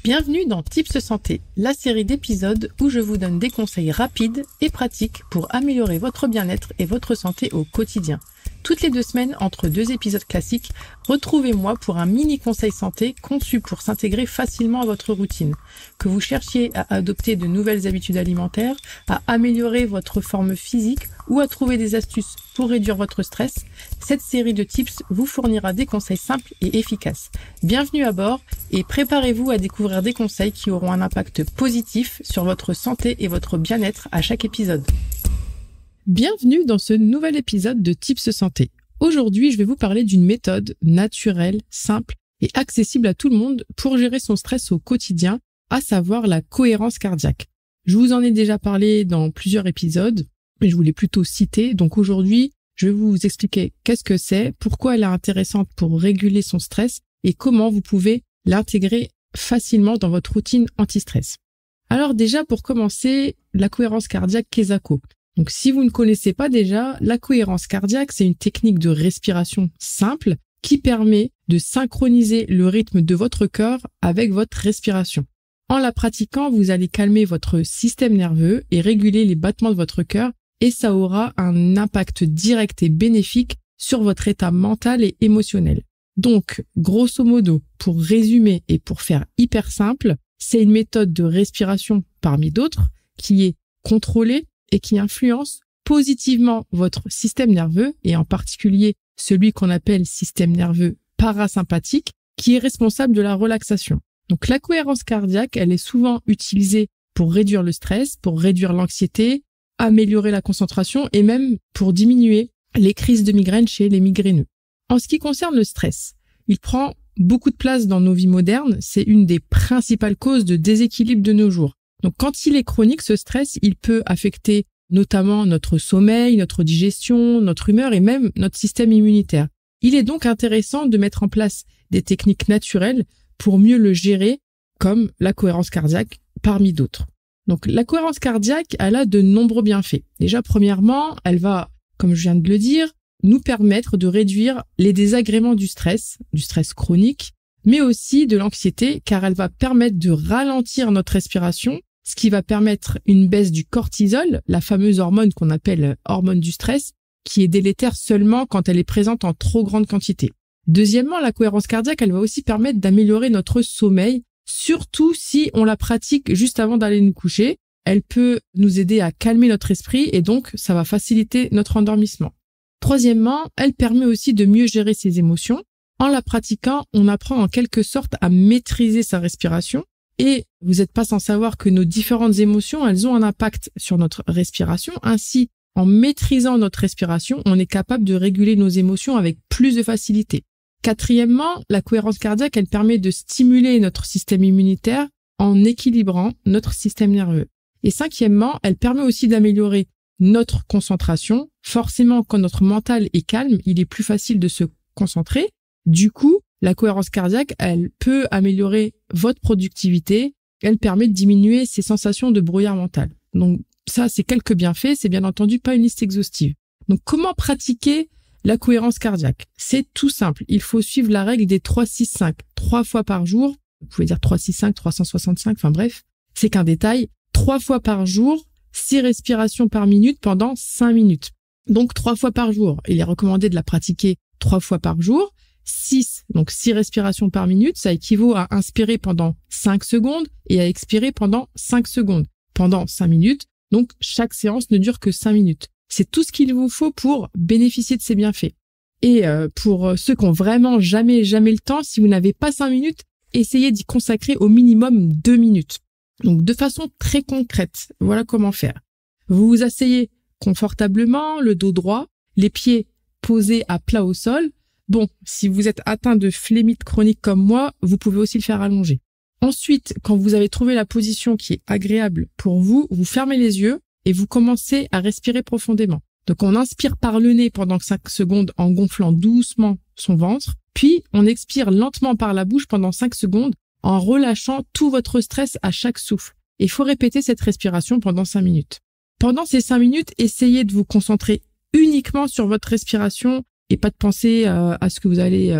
Bienvenue dans Tips Santé, la série d'épisodes où je vous donne des conseils rapides et pratiques pour améliorer votre bien-être et votre santé au quotidien. Toutes les 2 semaines, entre 2 épisodes classiques, retrouvez-moi pour un mini conseil santé conçu pour s'intégrer facilement à votre routine. Que vous cherchiez à adopter de nouvelles habitudes alimentaires, à améliorer votre forme physique ou à trouver des astuces pour réduire votre stress, cette série de tips vous fournira des conseils simples et efficaces. Bienvenue à bord et préparez-vous à découvrir des conseils qui auront un impact positif sur votre santé et votre bien-être à chaque épisode. Bienvenue dans ce nouvel épisode de Tips Santé. Aujourd'hui, je vais vous parler d'une méthode naturelle, simple et accessible à tout le monde pour gérer son stress au quotidien, à savoir la cohérence cardiaque. Je vous en ai déjà parlé dans plusieurs épisodes, mais je voulais plutôt citer. Donc aujourd'hui, je vais vous expliquer qu'est-ce que c'est, pourquoi elle est intéressante pour réguler son stress et comment vous pouvez l'intégrer facilement dans votre routine anti-stress. Alors déjà, pour commencer, la cohérence cardiaque, qu'est-ce que c'est ? Donc, si vous ne connaissez pas déjà, la cohérence cardiaque, c'est une technique de respiration simple qui permet de synchroniser le rythme de votre cœur avec votre respiration. En la pratiquant, vous allez calmer votre système nerveux et réguler les battements de votre cœur et ça aura un impact direct et bénéfique sur votre état mental et émotionnel. Donc, grosso modo, pour résumer et pour faire hyper simple, c'est une méthode de respiration parmi d'autres qui est contrôlée et qui influence positivement votre système nerveux et en particulier celui qu'on appelle système nerveux parasympathique qui est responsable de la relaxation. Donc la cohérence cardiaque, elle est souvent utilisée pour réduire le stress, pour réduire l'anxiété, améliorer la concentration et même pour diminuer les crises de migraine chez les migraineux. En ce qui concerne le stress, il prend beaucoup de place dans nos vies modernes, c'est une des principales causes de déséquilibre de nos jours. Donc quand il est chronique, ce stress, il peut affecter notamment notre sommeil, notre digestion, notre humeur et même notre système immunitaire. Il est donc intéressant de mettre en place des techniques naturelles pour mieux le gérer, comme la cohérence cardiaque parmi d'autres. Donc la cohérence cardiaque, elle a de nombreux bienfaits. Déjà, premièrement, elle va, comme je viens de le dire, nous permettre de réduire les désagréments du stress chronique, mais aussi de l'anxiété, car elle va permettre de ralentir notre respiration, ce qui va permettre une baisse du cortisol, la fameuse hormone qu'on appelle hormone du stress, qui est délétère seulement quand elle est présente en trop grande quantité. Deuxièmement, la cohérence cardiaque, elle va aussi permettre d'améliorer notre sommeil, surtout si on la pratique juste avant d'aller nous coucher. Elle peut nous aider à calmer notre esprit et donc ça va faciliter notre endormissement. Troisièmement, elle permet aussi de mieux gérer ses émotions. En la pratiquant, on apprend en quelque sorte à maîtriser sa respiration. Et vous n'êtes pas sans savoir que nos différentes émotions, elles ont un impact sur notre respiration. Ainsi, en maîtrisant notre respiration, on est capable de réguler nos émotions avec plus de facilité. Quatrièmement, la cohérence cardiaque, elle permet de stimuler notre système immunitaire en équilibrant notre système nerveux. Et cinquièmement, elle permet aussi d'améliorer notre concentration. Forcément, quand notre mental est calme, il est plus facile de se concentrer. Du coup, la cohérence cardiaque, elle peut améliorer votre productivité. Elle permet de diminuer ces sensations de brouillard mental. Donc ça, c'est quelques bienfaits. C'est bien entendu pas une liste exhaustive. Donc comment pratiquer la cohérence cardiaque ? C'est tout simple. Il faut suivre la règle des 3-6-5. 3 fois par jour. Vous pouvez dire 3-6-5, 365. Enfin bref, c'est qu'un détail. 3 fois par jour, 6 respirations par minute pendant 5 minutes. Donc 3 fois par jour. Il est recommandé de la pratiquer 3 fois par jour. 6 respirations par minute, ça équivaut à inspirer pendant 5 secondes et à expirer pendant 5 secondes, pendant 5 minutes. Donc, chaque séance ne dure que 5 minutes. C'est tout ce qu'il vous faut pour bénéficier de ces bienfaits. Et pour ceux qui ont vraiment jamais le temps, si vous n'avez pas 5 minutes, essayez d'y consacrer au minimum 2 minutes. Donc, de façon très concrète, voilà comment faire. Vous vous asseyez confortablement, le dos droit, les pieds posés à plat au sol. Bon, si vous êtes atteint de phlémite chronique comme moi, vous pouvez aussi le faire allonger. Ensuite, quand vous avez trouvé la position qui est agréable pour vous, vous fermez les yeux et vous commencez à respirer profondément. Donc on inspire par le nez pendant 5 secondes en gonflant doucement son ventre, puis on expire lentement par la bouche pendant 5 secondes en relâchant tout votre stress à chaque souffle. Et il faut répéter cette respiration pendant 5 minutes. Pendant ces 5 minutes, essayez de vous concentrer uniquement sur votre respiration et pas de penser à ce que vous allez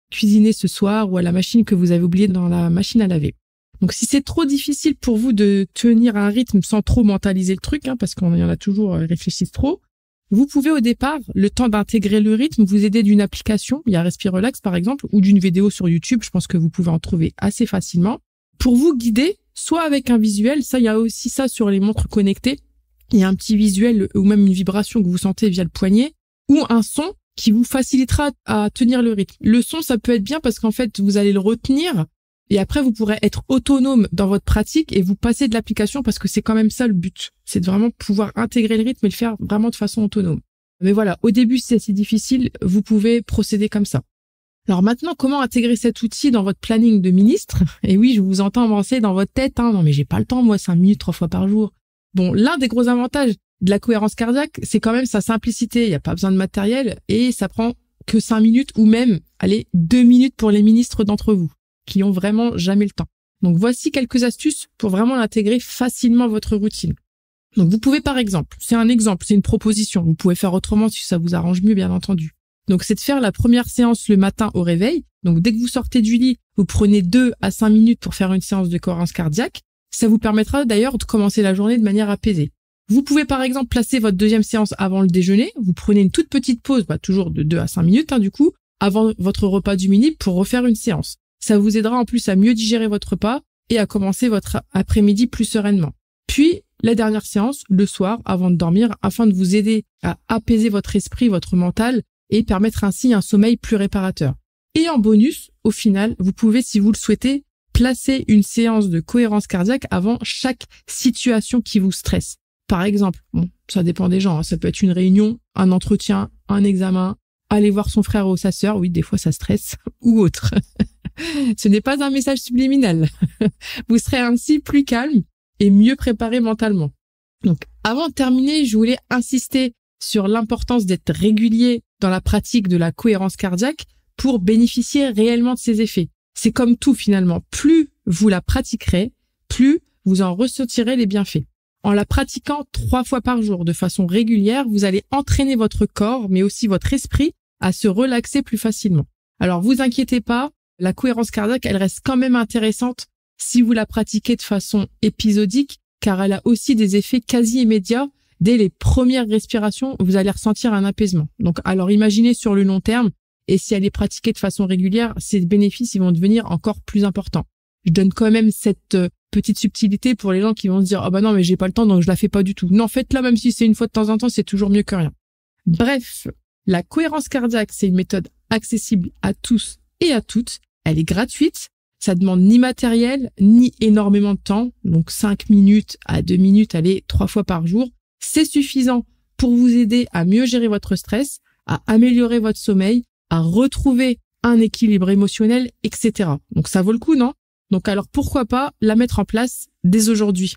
cuisiner ce soir ou à la machine que vous avez oubliée dans la machine à laver. Donc si c'est trop difficile pour vous de tenir un rythme sans trop mentaliser le truc, parce qu'on y en a toujours réfléchissent trop, vous pouvez au départ, le temps d'intégrer le rythme, vous aider d'une application, il y a Respirelax par exemple, ou d'une vidéo sur YouTube, je pense que vous pouvez en trouver assez facilement, pour vous guider, soit avec un visuel, ça il y a aussi ça sur les montres connectées, il y a un petit visuel ou même une vibration que vous sentez via le poignet, ou un son qui vous facilitera à tenir le rythme. Le son, ça peut être bien parce qu'en fait, vous allez le retenir et après, vous pourrez être autonome dans votre pratique et vous passer de l'application parce que c'est quand même ça le but. C'est de vraiment pouvoir intégrer le rythme et le faire vraiment de façon autonome. Mais voilà, au début, si c'est assez difficile, vous pouvez procéder comme ça. Alors maintenant, comment intégrer cet outil dans votre planning de ministre? Et oui, je vous entends avancer dans votre tête. Non, mais j'ai pas le temps, moi, 5 minutes, 3 fois par jour. Bon, l'un des gros avantages de la cohérence cardiaque, c'est quand même sa simplicité. Il n'y a pas besoin de matériel et ça prend que 5 minutes ou même, 2 minutes pour les ministres d'entre vous qui ont vraiment jamais le temps. Donc voici quelques astuces pour vraiment l'intégrer facilement à votre routine. Donc vous pouvez par exemple, c'est une proposition, vous pouvez faire autrement si ça vous arrange mieux bien entendu. Donc c'est de faire la première séance le matin au réveil. Donc dès que vous sortez du lit, vous prenez 2 à 5 minutes pour faire une séance de cohérence cardiaque. Ça vous permettra d'ailleurs de commencer la journée de manière apaisée. Vous pouvez par exemple placer votre deuxième séance avant le déjeuner. Vous prenez une toute petite pause, toujours de 2 à 5 minutes du coup, avant votre repas du midi pour refaire une séance. Ça vous aidera en plus à mieux digérer votre repas et à commencer votre après-midi plus sereinement. Puis, la dernière séance, le soir, avant de dormir, afin de vous aider à apaiser votre esprit, votre mental et permettre ainsi un sommeil plus réparateur. Et en bonus, au final, vous pouvez, si vous le souhaitez, placer une séance de cohérence cardiaque avant chaque situation qui vous stresse. Par exemple, ça dépend des gens, ça peut être une réunion, un entretien, un examen, aller voir son frère ou sa sœur, oui, des fois ça stresse, ou autre. Ce n'est pas un message subliminal. Vous serez ainsi plus calme et mieux préparé mentalement. Donc, avant de terminer, je voulais insister sur l'importance d'être régulier dans la pratique de la cohérence cardiaque pour bénéficier réellement de ses effets. C'est comme tout finalement. Plus vous la pratiquerez, plus vous en ressentirez les bienfaits. En la pratiquant 3 fois par jour de façon régulière, vous allez entraîner votre corps, mais aussi votre esprit, à se relaxer plus facilement. Alors, vous inquiétez pas, la cohérence cardiaque, elle reste quand même intéressante si vous la pratiquez de façon épisodique, car elle a aussi des effets quasi immédiats. Dès les premières respirations, vous allez ressentir un apaisement. Donc, alors imaginez sur le long terme, et si elle est pratiquée de façon régulière, ces bénéfices ils vont devenir encore plus importants. Je donne quand même cette petite subtilité pour les gens qui vont se dire « Ah bah non, mais j'ai pas le temps, donc je la fais pas du tout ». Non, faites-la même si c'est une fois de temps en temps, c'est toujours mieux que rien. Bref, la cohérence cardiaque, c'est une méthode accessible à tous et à toutes. Elle est gratuite, ça demande ni matériel, ni énormément de temps, donc 5 minutes à 2 minutes, 3 fois par jour. C'est suffisant pour vous aider à mieux gérer votre stress, à améliorer votre sommeil, à retrouver un équilibre émotionnel, etc. Donc ça vaut le coup, non? Donc alors pourquoi pas la mettre en place dès aujourd'hui?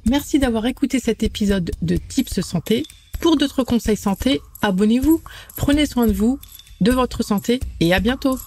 Merci d'avoir écouté cet épisode de Tips Santé. Pour d'autres conseils santé, abonnez-vous, prenez soin de vous, de votre santé et à bientôt.